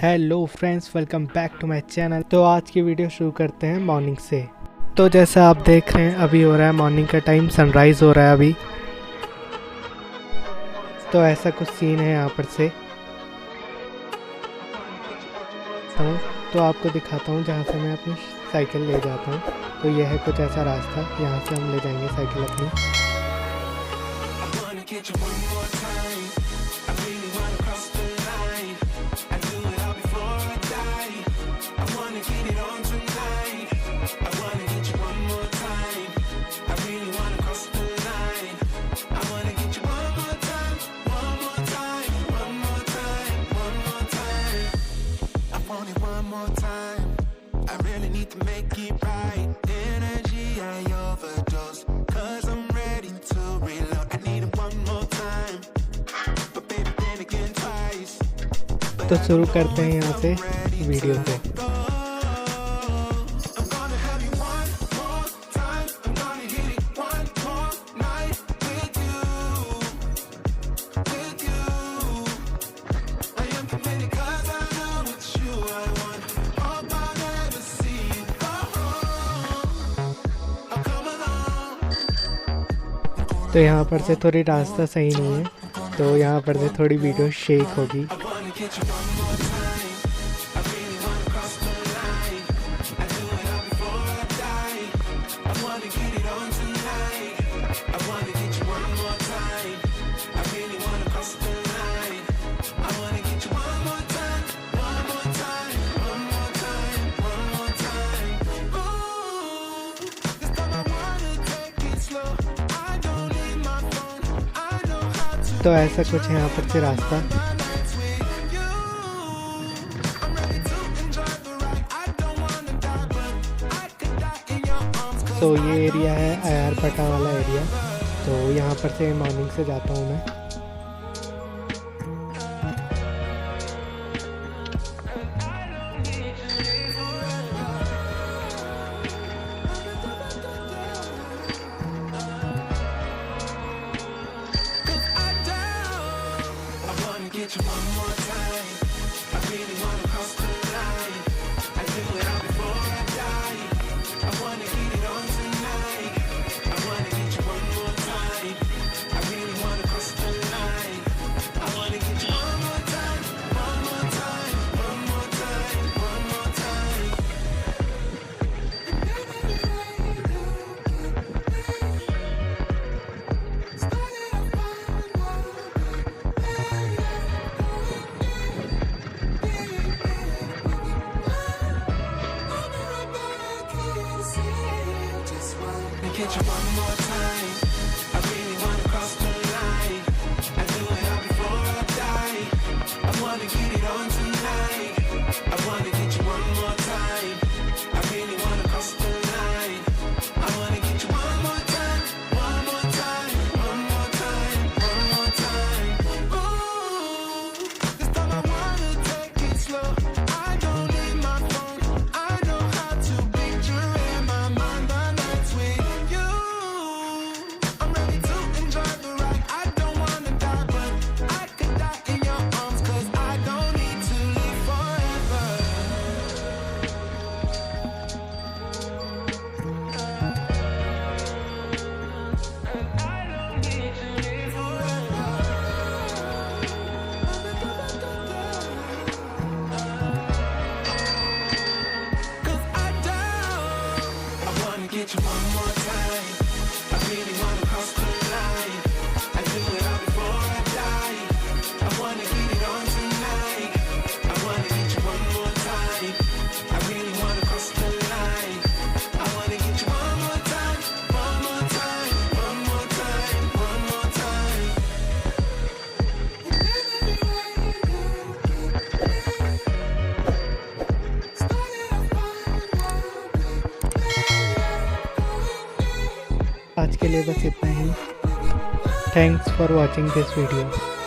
Hello friends, welcome back to my channel. तो आज की वीडियो शुरू करते हैं मॉर्निंग से। तो जैसा आप देख रहे हैं अभी हो रहा है मॉर्निंग का टाइम, सनराइज़ हो रहा है अभी। तो ऐसा कुछ सीन है यहाँ पर से। तो आपको दिखाता हूँ जहाँ से मैं अपनी साइकिल ले जाता हूँ। तो यह है कुछ ऐसा रास्ता, यहाँ से हम ले जाएंगे साइकिल अपनी। तो शुरू करते हैं यहाँ से वीडियो पे। तो यहाँ पर से थोड़ी रास्ता सही नहीं है, तो यहाँ पर से थोड़ी वीडियो शेक होगी। तो ऐसा कुछ है यहाँ पर से रास्ता। तो ये एरिया है आयारपटा वाला एरिया। तो यहाँ पर से मॉर्निंग से जाता हूँ मैं। आज के लिए बस इतना ही। Thanks for watching this video.